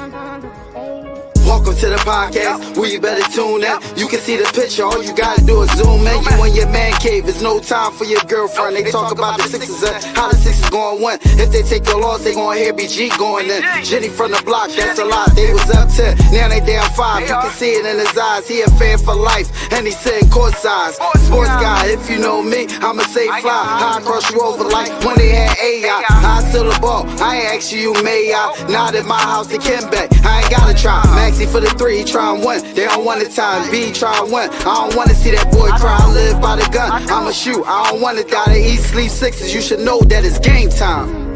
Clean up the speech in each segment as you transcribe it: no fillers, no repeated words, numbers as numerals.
Welcome to the podcast, where you better tune in. You can see the picture, all you gotta do is zoom in. You in your man cave, it's no time for your girlfriend. They talk about the Sixers and how the Sixers gon' win. If they take the loss, they gon' hear BG going in. Jenny from the block, that's a lot. They was up 10, now they down 5. You can see it in his eyes, he a fan for life, and he sitting courtside. Sports guy, if you know me, I'ma say fly. I cross you over like when they had AI. I still a ball, I ain't ask you, may I? Not at my house, the Kim back, I ain't gotta try. Maxie for the 3, he try and win. They don't want the time, B try and win. I don't wanna see that boy cry, I live by the gun. I'ma shoot, I don't wanna die to eat, sleep Sixers. You should know that it's game time.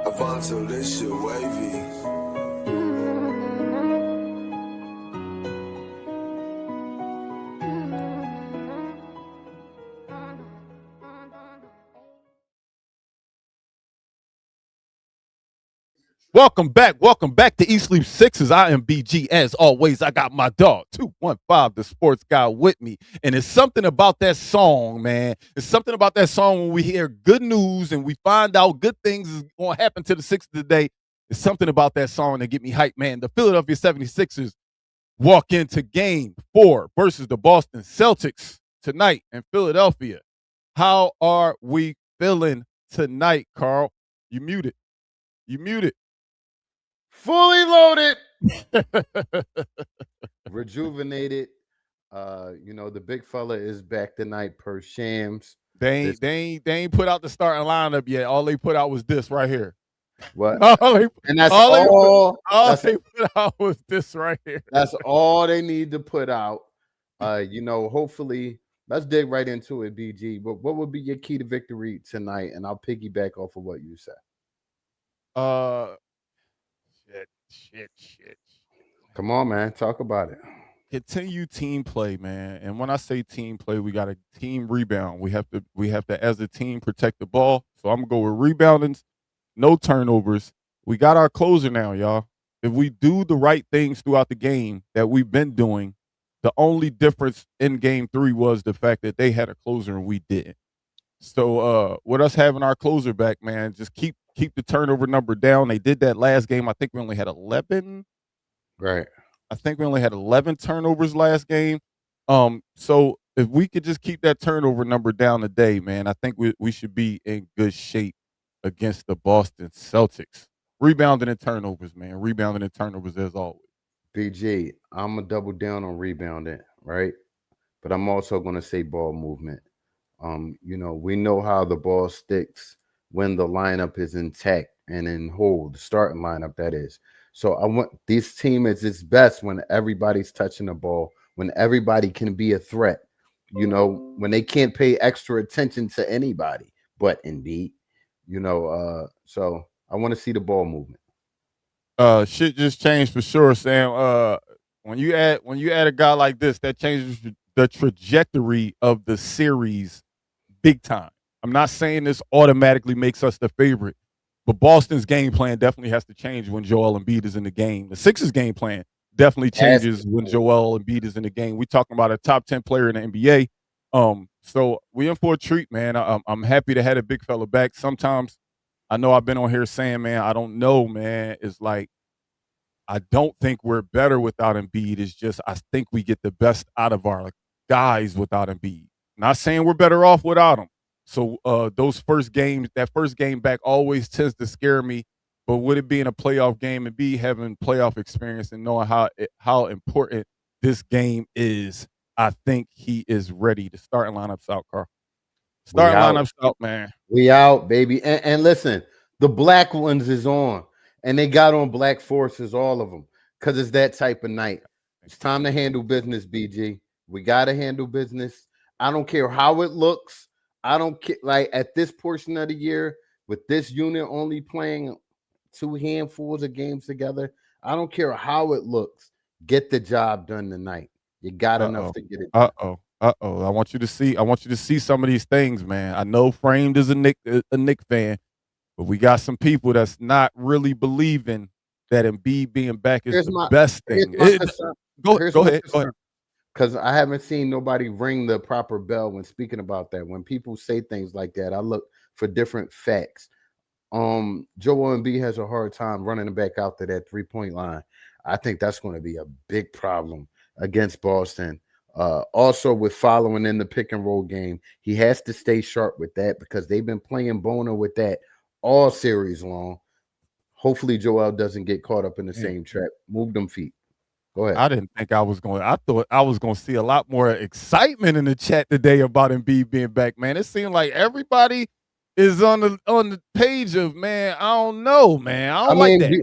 Avanzo, this shit wavy. Welcome back to East Sleep Sixes. I am BG. As always, I got my dog, 215, the sports guy, with me. And it's something about that song, man. It's something about that song when we hear good news and we find out good things is going to happen to the Sixers today. It's something about that song that get me hyped, man. The Philadelphia 76ers walk into Game 4 versus the Boston Celtics tonight in Philadelphia. How are we feeling tonight, Carl? You muted. Fully loaded, rejuvenated. The big fella is back tonight per Shams. They ain't put out the starting lineup yet. All they put out was this right here. What? All they put out was this right here. That's all they need to put out. Hopefully, let's dig right into it, BG. But what would be your key to victory tonight? And I'll piggyback off of what you said. Shit. Come on, man. Talk about it. Continue team play, man. And when I say team play, we got a team rebound. We have to, as a team, protect the ball. So I'm gonna go with reboundings, no turnovers. We got our closer now, y'all. If we do the right things throughout the game that we've been doing, the only difference in Game 3 was the fact that they had a closer and we didn't. So with us having our closer back, man, just keep the turnover number down. They did that last game. I think we only had 11. Right. I think we only had 11 turnovers last game. So if we could just keep that turnover number down today, man, I think we should be in good shape against the Boston Celtics. Rebounding and turnovers, man. Rebounding and turnovers as always. BG, I'm going to double down on rebounding, right? But I'm also going to say ball movement. We know how the ball sticks when the lineup is intact and in hold, the starting lineup, that is. So I want this team is its best when everybody's touching the ball, when everybody can be a threat, when they can't pay extra attention to anybody but Embiid, so I want to see the ball movement. Shit just changed for sure, Sam. When you add a guy like this, that changes the trajectory of the series big time. I'm not saying this automatically makes us the favorite, but Boston's game plan definitely has to change when Joel Embiid is in the game. The Sixers game plan definitely changes when Joel Embiid is in the game. We're talking about a top 10 player in the NBA. So we in for a treat, man. I'm happy to have a big fella back. Sometimes I know I've been on here saying, man, I don't know, man. It's like I don't think we're better without Embiid. It's just I think we get the best out of our guys without Embiid. Not saying we're better off without him. So that first game back always tends to scare me. But with it being a playoff game and having playoff experience and knowing how important this game is, I think he is ready. The starting lineup's out, Carl. Lineup's out, man. We out, baby. And listen, the black ones is on. And they got on black forces, all of them, because it's that type of night. It's time to handle business, BG. We got to handle business. I don't care how it looks. I don't care. Like at this portion of the year, with this unit only playing 2 handfuls of games together, I don't care how it looks. Get the job done tonight. You got enough to get it done. I want you to see some of these things, man. I know Framed is a Knick fan, but we got some people that's not really believing that Embiid being back is the best thing. Go ahead. because I haven't seen nobody ring the proper bell when speaking about that. When people say things like that, I look for different facts. Joel Embiid has a hard time running back out to that 3-point line. I think that's going to be a big problem against Boston. Also, with following in the pick and roll game, he has to stay sharp with that because they've been playing Bona with that all series long. Hopefully, Joel doesn't get caught up in the Man, same trap. Move them feet. Go ahead. I didn't think I was going. I thought I was going to see a lot more excitement in the chat today about Embiid being back. Man, it seemed like everybody is on the page of, man. I don't know, man. I I don't like mean,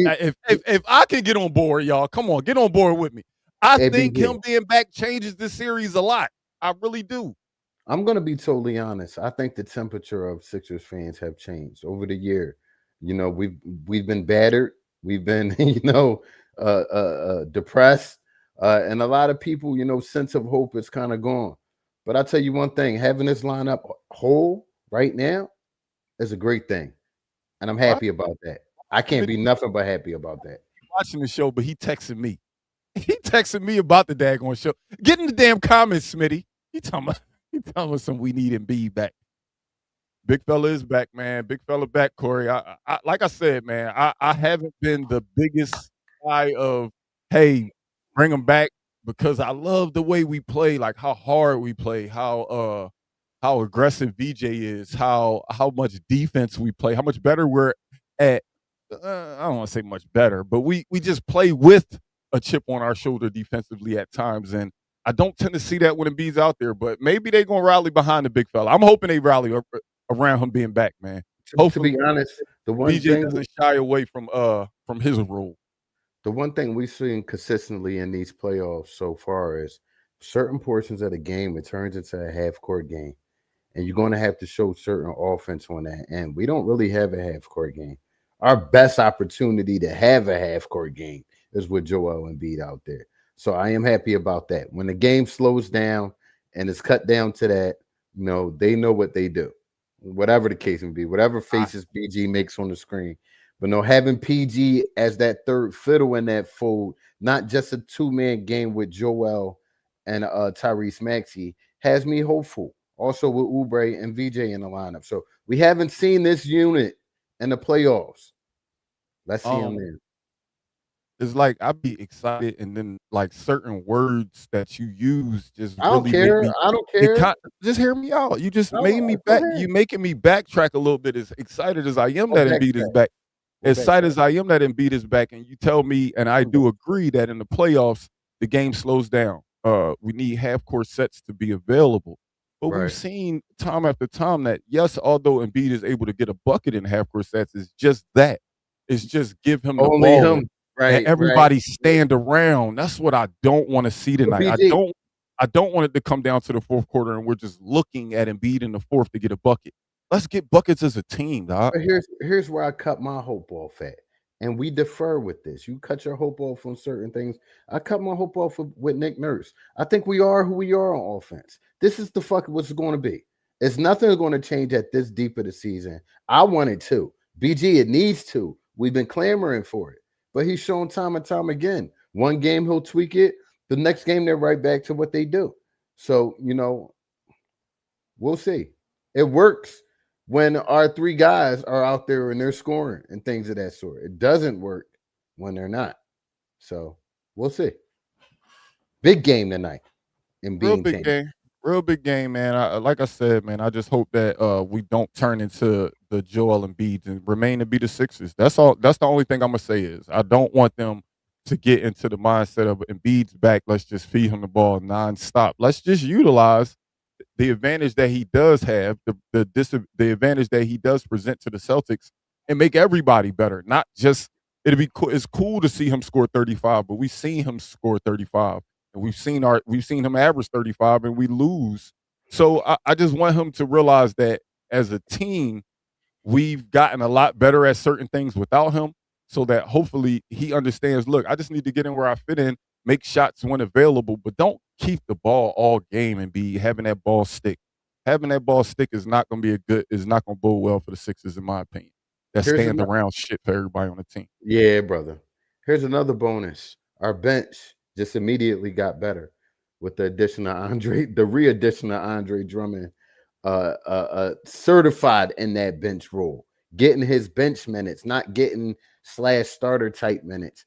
that. If I can get on board, y'all, come on, get on board with me. I think ABG. him being back changes this series a lot. I really do. I'm going to be totally honest. I think the temperature of Sixers fans have changed over the year. You know, we've been battered. We've been, depressed, and a lot of people, sense of hope is kind of gone. But I tell you one thing: having this lineup whole right now is a great thing, and I'm What? happy about that. I can't be nothing but happy about that. Watching the show, but he texted me. He texted me about the daggone show. Get in the damn comments, Smitty. He talking about some we need Embiid back. Big fella is back, man. Big fella back, Corey. I like I said, man, I haven't been the biggest guy of, hey, bring him back because I love the way we play, like how hard we play, how aggressive VJ is, how much defense we play, how much better we're at. I don't want to say much better, but we just play with a chip on our shoulder defensively at times, and I don't tend to see that when Embiid's out there. But maybe they're gonna rally behind the big fella. I'm hoping they rally around him being back, man. To be Hopefully, honest, the one VJ thing doesn't shy away from his role. the one thing we've seen consistently in these playoffs so far is certain portions of the game it turns into a half court game, and you're going to have to show certain offense on that. And we don't really have a half court game. Our best opportunity to have a half court game is with Joel Embiid out there. So I am happy about that. When the game slows down and it's cut down to that, they know what they do, whatever the case may be, whatever faces PG makes on the screen. But no, having PG as that third fiddle in that fold, not just a two-man game with Joel and Tyrese Maxey, has me hopeful. Also with Oubre and VJ in the lineup. So we haven't seen this unit in the playoffs. Let's see them there. It's like I'd be excited, and then like certain words that you use just I don't really care. make me. I don't care. Just hear me out. You just No, made me go back. ahead. You making me backtrack a little bit. As excited as I am What that Embiid is backtrack? back, What as excited backtrack? as I am that Embiid is back, and you tell me, and I do agree that in the playoffs the game slows down. We need half court sets to be available, but we've Right. seen time after time that yes, although Embiid is able to get a bucket in half court sets, it's just that. It's just give him the Only ball him. and Right. everybody stand around. That's what I don't want to see But tonight. BG, I don't want it to come down to the fourth quarter and we're just looking at Embiid in the fourth to get a bucket. Let's get buckets as a team, dog. but here's where I cut my hope off at. And we defer with this. You cut your hope off on certain things. I cut my hope off with Nick Nurse. I think we are who we are on offense. This is the fuck what's going to be. It's nothing going to change at this deep of the season. I want it to. BG, it needs to. We've been clamoring for it. But he's shown time and time again. One game he'll tweak it. The next game they're right back to what they do. So, we'll see. It works when our three guys are out there and they're scoring and things of that sort. It doesn't work when they're not. So we'll see. Big game tonight in Real being big 10. game. Real big game, man. Like I said, man, I just hope that we don't turn into the Joel Embiid and remain to be the Sixers. That's all. That's the only thing I'm gonna say is I don't want them to get into the mindset of Embiid's back. Let's just feed him the ball nonstop. Let's just utilize the advantage that he does have, the advantage that he does present to the Celtics, and make everybody better. Not just it'll be cool. It's cool to see him score 35, but we've seen him score 35, and we've seen him average 35, and we lose. So I just want him to realize that as a team, we've gotten a lot better at certain things without him, so that hopefully he understands. Look, I just need to get in where I fit in, make shots when available, but don't keep the ball all game and be having that ball stick. Having that ball stick is not going to is not going to bode well for the Sixers, in my opinion. That Here's stand another, around shit for everybody on the team. yeah, brother. Here's another bonus. Our bench just immediately got better. with the re-addition of Andre Drummond, certified in that bench role, getting his bench minutes, not getting / starter type minutes.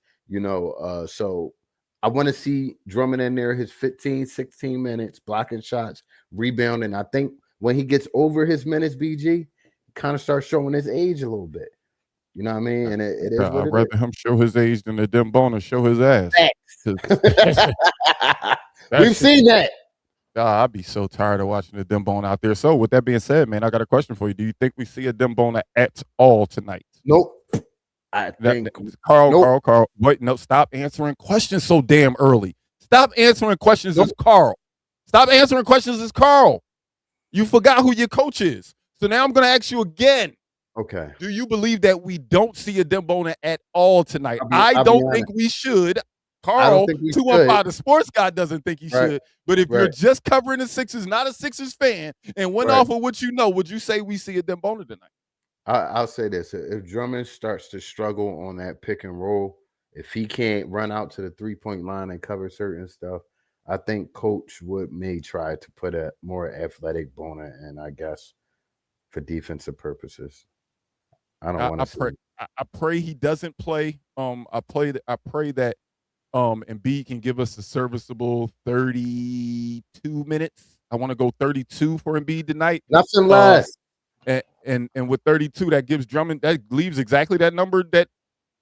So I want to see Drummond in there, his 15, 16 minutes, blocking shots, rebounding. I think when he gets over his minutes, BG, he kind of starts showing his age a little bit. You know what I mean? And it is what I'd it rather him show his age than the Dembona show his ass. is. We've seen that. I'd be so tired of watching the Dembona out there. So with that being said, man, I got a question for you. Do you think we see a Dembona at all tonight? Nope. I think Carl. Wait, no, stop answering questions so damn early. Stop answering questions as Carl. Stop answering questions as Carl. You forgot who your coach is. So now I'm going to ask you again. Okay. Do you believe that we don't see a Dembona at all tonight? I don't think we should. Carl, 215, the sports guy, doesn't think he should. But if you're just covering the Sixers, not a Sixers fan, and went off of what you know, would you say we see a Dembona tonight? I'll say this. If Drummond starts to struggle on that pick and roll, if he can't run out to the 3-point line and cover certain stuff, I think Coach may try to put a more athletic Bona in, I guess, for defensive purposes. I don't want to see. I pray he doesn't play. I pray that Embiid can give us a serviceable 32 minutes. I want to go 32 for Embiid tonight. Nothing less. And with 32, that gives Drummond, that leaves exactly that number that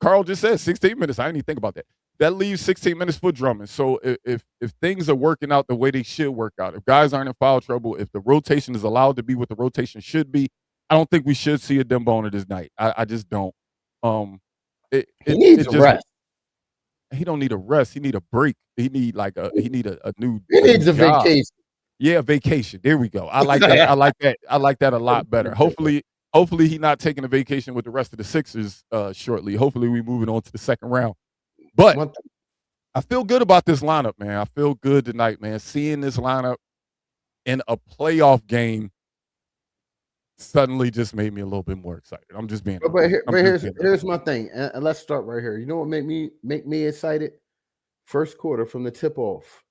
Carl just said, 16 minutes. I didn't even think about that. That leaves 16 minutes for Drummond. So if things are working out the way they should work out, if guys aren't in foul trouble, if the rotation is allowed to be what the rotation should be, I don't think we should see a Dembona this night. I just don't. He needs a rest. He don't need a rest. He need a break. He need a new. He needs a vacation. Yeah, vacation. There we go. I like that. I like that a lot better. Hopefully he's not taking a vacation with the rest of the Sixers shortly. Hopefully we moving on to the second round. But I feel good about this lineup, man. I feel good tonight, man. Seeing this lineup in a playoff game suddenly just made me a little bit more excited. I'm just being. But here's my thing, and let's start right here. You know what make me excited? First quarter from the tip off.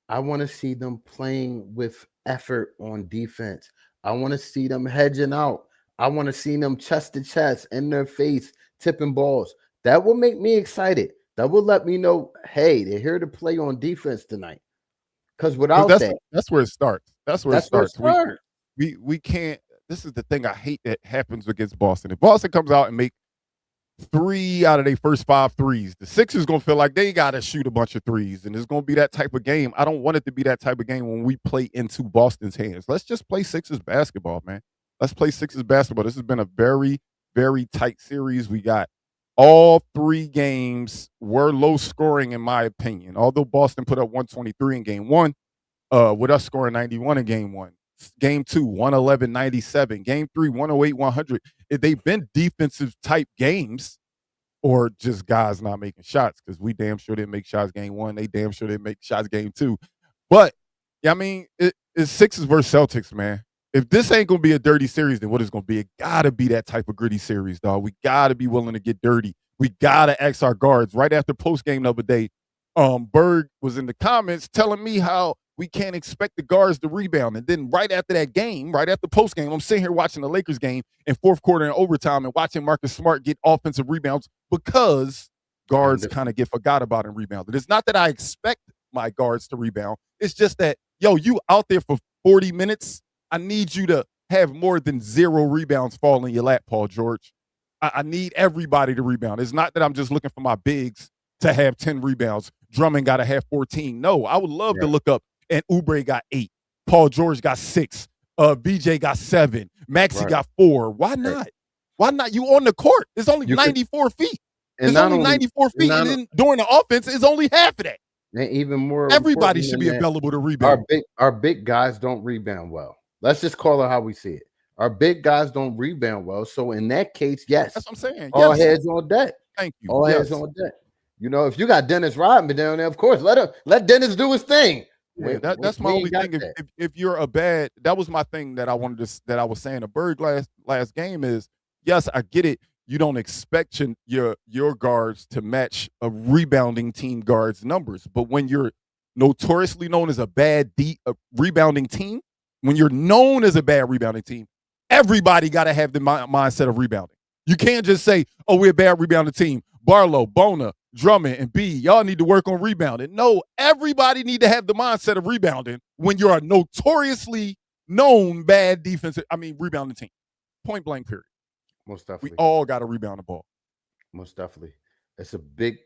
I want to see them playing with effort on defense. I want to see them hedging out. I want to see them chest to chest in their face, tipping balls. That will make me excited. That will let me know, hey, they're here to play on defense tonight. Because without that's where it starts. That's where it starts. We can't. This is the thing I hate that happens against Boston. If Boston comes out and make 3 out of their first 5 threes, the Sixers gonna feel like they gotta shoot a bunch of threes, and it's gonna be that type of game. I don't want it to be that type of game when we play into Boston's hands. Let's just play Sixers basketball, man. Let's play Sixers basketball. This has been a very, very tight series. We got all 3 games were low scoring, in my opinion. Although Boston put up 123 in game 1, with us scoring 91 in game 1. Game 2, 111-97. Game 3, 108-100. They've been defensive type games, or just guys not making shots, because we damn sure didn't make shots game 1. They damn sure didn't make shots game 2. But, yeah, I mean, it's Sixers versus Celtics, man. If this ain't going to be a dirty series, then what is going to be? It got to be that type of gritty series, dog. We got to be willing to get dirty. We got to ask our guards. Right after postgame the other day, Berg was in the comments telling me how we can't expect the guards to rebound. And then right after that game, right after postgame, I'm sitting here watching the Lakers game in fourth quarter and overtime and watching Marcus Smart get offensive rebounds because guards kind of get forgot about and rebounded. It's not that I expect my guards to rebound. It's just that, you out there for 40 minutes, I need you to have more than 0 rebounds fall in your lap, Paul George. I need everybody to rebound. It's not that I'm just looking for my bigs to have 10 rebounds. Drummond got to have 14. No, I would love to look up and Oubre got 8. Paul George got 6. BJ got 7. Maxey got 4. Why not? Why not? You on the court. It's only 94 feet. It's only 94 feet. And then during the offense, it's only half of that. And even more, everybody should be available to rebound. Our big guys don't rebound well. Let's just call it how we see it. Our big guys don't rebound well. So in that case, yes. That's what I'm saying. All heads on deck. Thank you. All heads on deck. If you got Dennis Rodman down there, of course, let Dennis do his thing. Yeah, that's my only thing. If you're a bad, that was my thing that I wanted to, that I was saying. A Bird last game is, yes, I get it. You don't expect your guards to match a rebounding team guard's numbers, but when you're notoriously known as a bad rebounding team, when you're known as a bad rebounding team, everybody got to have the mindset of rebounding. You can't just say, oh, we're a bad rebounding team. Barlow, Bona, Drummond, and B, y'all need to work on rebounding. No, everybody need to have the mindset of rebounding when you're a notoriously known bad rebounding team. Point blank, period. Most We definitely. all got to rebound the ball. Most definitely. It's a big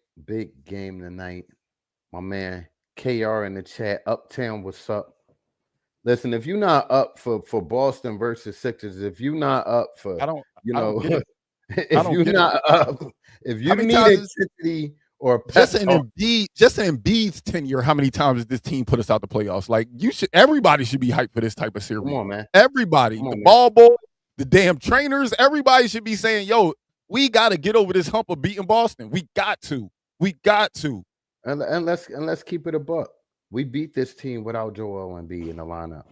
game tonight. My man KR in the chat. Uptown, what's up? Listen, if you're not up for Boston versus Sixers, if you're not up for, I don't get it. if you're not up, if you need intensity or a pep talk, just in Embiid's tenure, how many times has this team put us out the playoffs? Like, everybody should be hyped for this type of series. Come on, man. Everybody, the ball boy, the damn trainers, everybody should be saying, yo, we got to get over this hump of beating Boston. We got to. And let's keep it a buck. We beat this team without Joel Embiid in the lineup.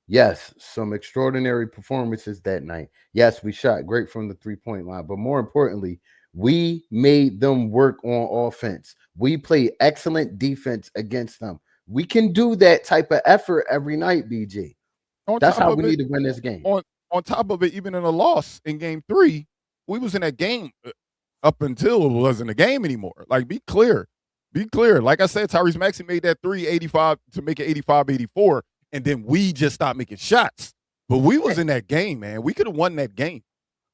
Yes, some extraordinary performances that night. Yes, we shot great from the 3-point line, but more importantly, we made them work on offense. We played excellent defense against them. We can do that type of effort every night, BG. That's how we need to win this game. On top of it, even in a loss in game 3, we was in that game up until it wasn't a game anymore. Like, be clear. Like I said, Tyrese Maxey made that 385 to make it 85-84, and then we just stopped making shots. But we was in that game, man. We could have won that game.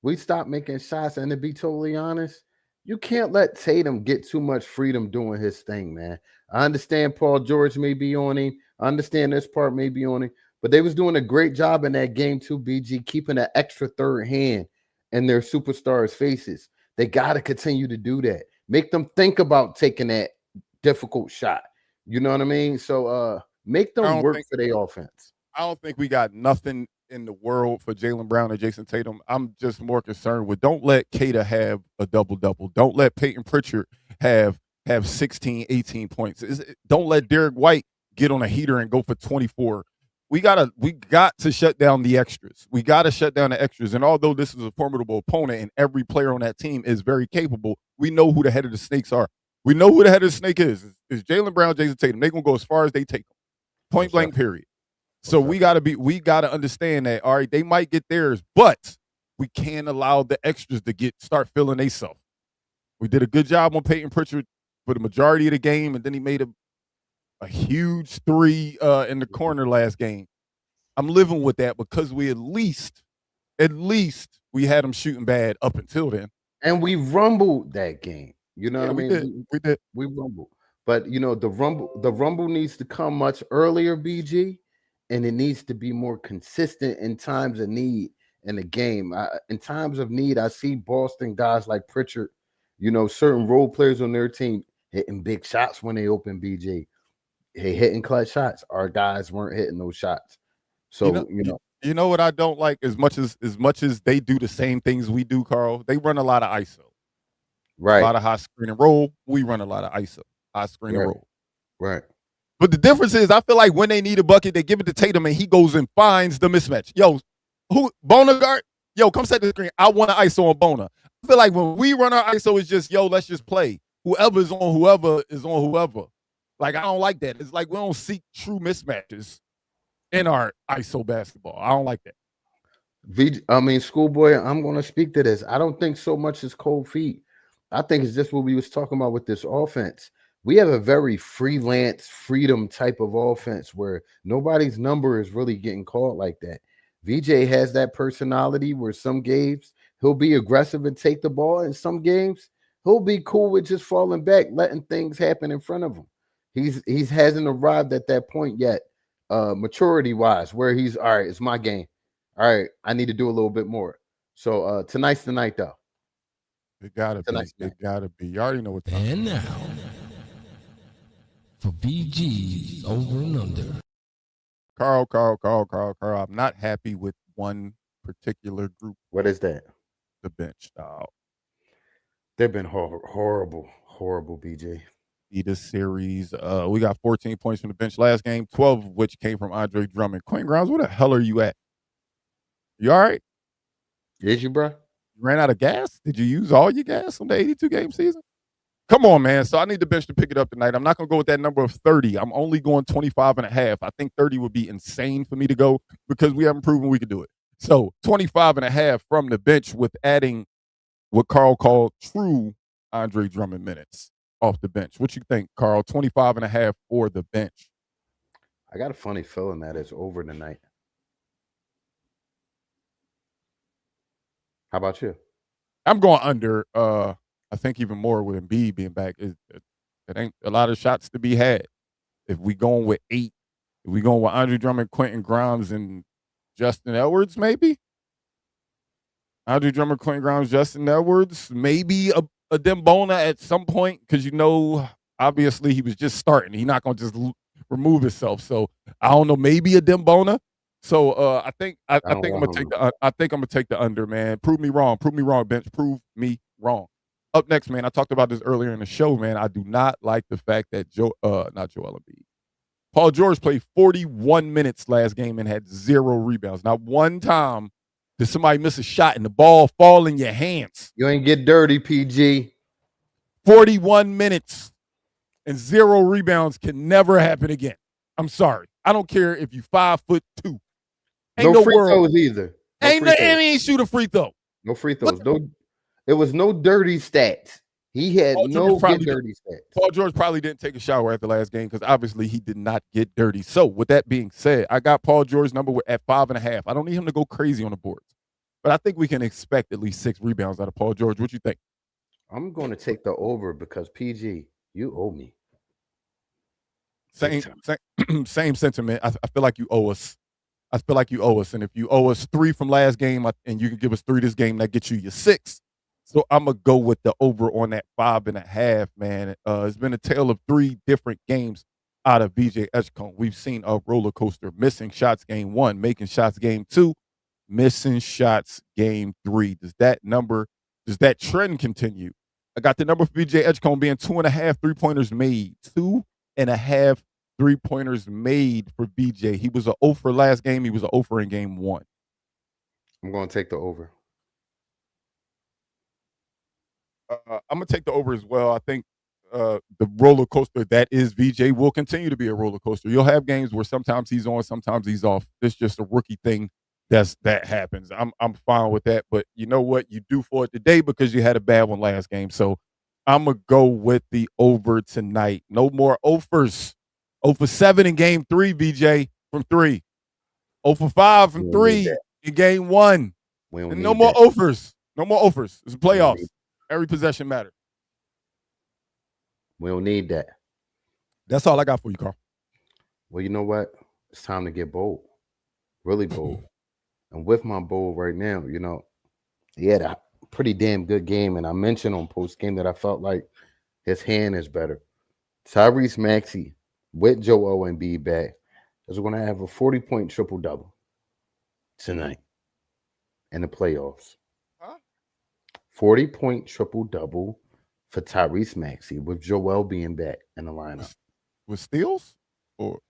We stopped making shots, and to be totally honest, you can't let Tatum get too much freedom doing his thing, man. I understand Paul George may be on him. I understand this part may be on him, but they was doing a great job in that game too, BG, keeping an extra third hand in their superstars' faces. They got to continue to do that. Make them think about taking that difficult shot. You know what I mean? So make them work for their offense. I don't think we got nothing in the world for Jaylen Brown and Jason Tatum. I'm just more concerned with, don't let Kata have a double-double. Don't let Peyton Pritchard have 16, 18 points. Don't let Derek White get on a heater and go for 24. We got to shut down the extras. We got to shut down the extras. And although this is a formidable opponent and every player on that team is very capable, we know who the head of the snakes are. We know who the head of the snake is. It's Jaylen Brown, Jason Tatum. They're going to go as far as they take them. Point blank, period. So we got to understand that, all right, they might get theirs, but we can't allow the extras to start feeling themselves. We did a good job on Peyton Pritchard for the majority of the game, and then he made a huge 3 in the corner last game. I'm living with that because we at least we had him shooting bad up until then. And we rumbled that game. You know what I mean? We did. We rumbled. But, you know, the rumble needs to come much earlier, BG, and it needs to be more consistent in times of need in the game. In times of need, I see Boston guys like Pritchard, you know, certain role players on their team hitting big shots when they open, BG. Hitting clutch shots. Our guys weren't hitting those shots. So, you know what I don't like as much as they do the same things we do, Carl. They run a lot of ISO. Right. A lot of high screen and roll. We run a lot of ISO. High screen and roll. Right. But the difference is, I feel like when they need a bucket, they give it to Tatum and he goes and finds the mismatch. Yo, Bona guard? Yo, come set the screen. I want an ISO on Bona. I feel like when we run our ISO, it's just, yo, let's just play. Whoever is on whoever. Like, I don't like that. It's like we don't seek true mismatches in our ISO basketball. I don't like that. Schoolboy, I'm going to speak to this. I don't think so much as cold feet. I think it's just what we was talking about with this offense. We have a very freelance, freedom type of offense where nobody's number is really getting called like that. VJ has that personality where some games he'll be aggressive and take the ball, and some games he'll be cool with just falling back, letting things happen in front of him. He hasn't arrived at that point yet, maturity-wise, where he's, all right, it's my game. All right, I need to do a little bit more. So tonight's the night, though. It gotta be. It gotta be. You already know what time. And now for BG's Over and Under. Carl. I'm not happy with one particular group. What is that? The bench style. They've been horrible, BJ. This series, we got 14 points from the bench last game, 12 of which came from Andre Drummond. Quinn Grimes, where the hell are you at? You all right? Is you, bro? You ran out of gas? Did you use all your gas on the 82-game season? Come on, man. So I need the bench to pick it up tonight. I'm not going to go with that number of 30. I'm only going 25 and a half. I think 30 would be insane for me to go because we haven't proven we could do it. So 25 and a half from the bench with adding what Carl called true Andre Drummond minutes off the bench. What you think, Carl? 25 and a half for the bench. I got a funny feeling that it's over tonight. How about you? I'm going under. I think even more with Embiid being back. It ain't a lot of shots to be had. If we going with 8, if we going with Andre Drummond, Quentin Grimes, and Justin Edwards, maybe? Andre Drummond, Quentin Grimes, Justin Edwards, maybe a Dembona at some point, because obviously he was just starting. He's not going to just remove himself. So I don't know, maybe a Dembona. So I think I'm gonna take the under, man. Prove me wrong, bench. Prove me wrong. Up next, man. I talked about this earlier in the show, man. I do not like the fact that not Joel Embiid, Paul George played 41 minutes last game and had 0 rebounds. Not one time did somebody miss a shot and the ball fall in your hands. You ain't get dirty, PG. 41 minutes and 0 rebounds can never happen again. I'm sorry. I don't care if you 5'2". Ain't no free throws either. And he ain't shoot a free throw. No free throws. No, it was no dirty stats. He had no dirty stats. Paul George probably didn't take a shower at the last game because obviously he did not get dirty. So with that being said, I got Paul George's number at 5.5. I don't need him to go crazy on the boards, but I think we can expect at least 6 rebounds out of Paul George. What you think? I'm going to take the over because PG, you owe me. Same sentiment. I feel like you owe us. And if you owe us 3 from last game and you can give us 3 this game, that gets you your 6. So I'm going to go with the over on that 5.5, man. It's been a tale of 3 different games out of VJ Edgecombe. We've seen a roller coaster, missing shots game 1, making shots game 2, missing shots game 3. Does that trend continue? I got the number for VJ Edgecombe being 2.5 3-pointers made. 2.5 3-pointers made for BJ. He was an 0 for last game. He was an 0 for in game 1. I'm going to take the over. I'm going to take the over as well. I think the roller coaster that is VJ will continue to be a roller coaster. You'll have games where sometimes he's on, sometimes he's off. It's just a rookie thing that happens. I'm fine with that. But you know what? You do for it today because you had a bad one last game. So I'm going to go with the over tonight. No more offers. 0 for 7 in game 3, VJ, from 3. 0 for 5 from 3 in game 1. And no more offers. No more offers. It's playoffs. Every possession matters. We don't need that. That's all I got for you, Carl. Well, you know what? It's time to get bold. Really bold. And with my bold right now, he had a pretty damn good game. And I mentioned on post game that I felt like his hand is better. Tyrese Maxey with Joel Embiid back is going to have a 40-point triple-double tonight in the playoffs. 40-point triple-double for Tyrese Maxey with Joel being back in the lineup. With steals? Or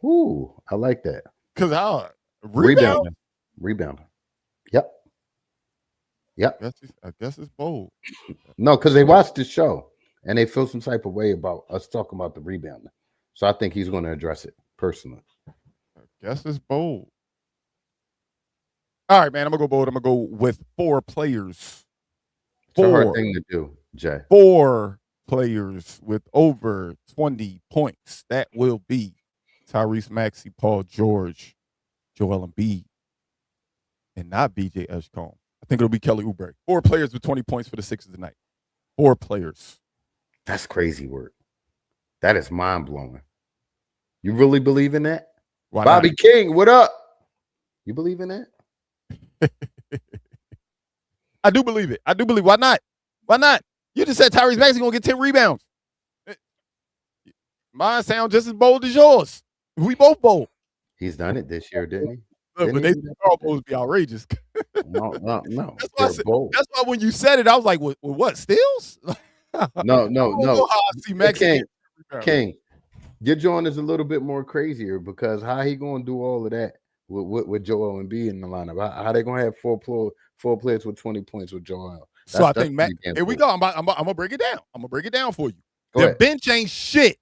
ooh, I like that. Because Rebounding. Yep. I guess it's bold. No, because they watched the show and they feel some type of way about us talking about the rebounding. So I think he's going to address it personally. I guess it's bold. All right, man, I'm going to go bold. I'm going to go with 4 players. It's a hard thing to do, Jay. 4 players with over 20 points. That will be Tyrese Maxey, Paul George, Joel Embiid, and not BJ Edgecombe. I think it'll be Kelly Oubre. 4 players with 20 points for the Sixers tonight. 4 players. That's crazy work. That is mind-blowing. You really believe in that? Why Bobby not? King, what up? You believe in that? I do believe it. Why not? You just said Tyrese Maxey going to get 10 rebounds. Mine sound just as bold as yours. We both bold. He's done it this year, didn't he? Look, but they all supposed to be outrageous. No. That's why when you said it, I was like, what, steals? No. I see Maxey King, your joint is a little bit more crazier because how he going to do all of that with Joel Embiid in the lineup? How they going to have four players with 20 points with Joel? So I That's think Matt. pretty damn Here we cool. go. I'm gonna break it down. I'm gonna break it down for you. Go Their ahead. bench ain't shit.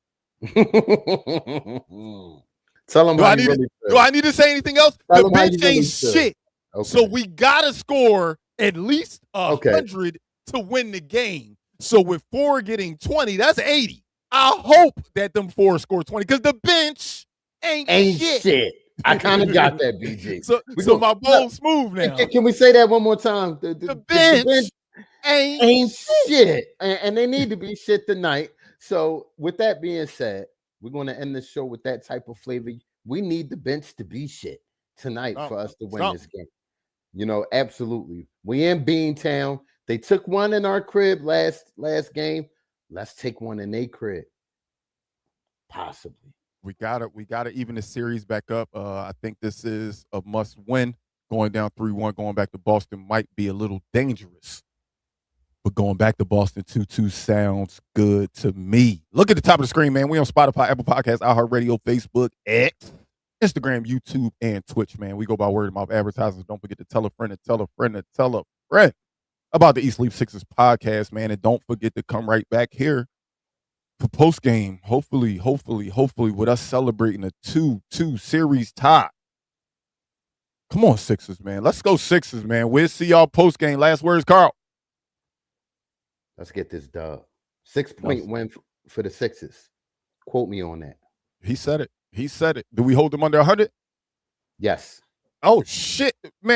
Tell them Do how I you need really do feel. I need to say anything else? Tell The them how bench you ain't really feel. shit. So Okay. we gotta score at least Okay. 100 to win the game. So with 4 getting 20, that's 80. I hope that them 4 score 20 because the bench ain't shit. I kind of got that, BG. So my bowl's smooth now. Can we say that one more time? The bench ain't ain't shit. And they need to be shit tonight. So with that being said, we're going to end the show with that type of flavor. We need the bench to be shit tonight for us to win this game. You know, absolutely. We in Beantown. They took one in our crib last game. Let's take one in their crib. Possibly. We gotta even the series back up. I think this is a must win. Going down 3-1, going back to Boston might be a little dangerous. But going back to Boston 2-2 sounds good to me. Look at the top of the screen, man. We on Spotify, Apple Podcasts, iHeartRadio, Facebook, X, Instagram, YouTube, and Twitch, man. We go by word of mouth advertisers. Don't forget to tell a friend to tell a friend to tell a friend about the East Leaf Sixers podcast, man. And don't forget to come right back here for post game. Hopefully, with us celebrating a 2-2 series tie. Come on, Sixers, man. Let's go Sixers, man. We'll see y'all post game. Last words, Carl. Let's get this dub. 6-point win for the Sixers. Quote me on that. He said it. Do we hold them under 100? Yes. Oh, shit. Man,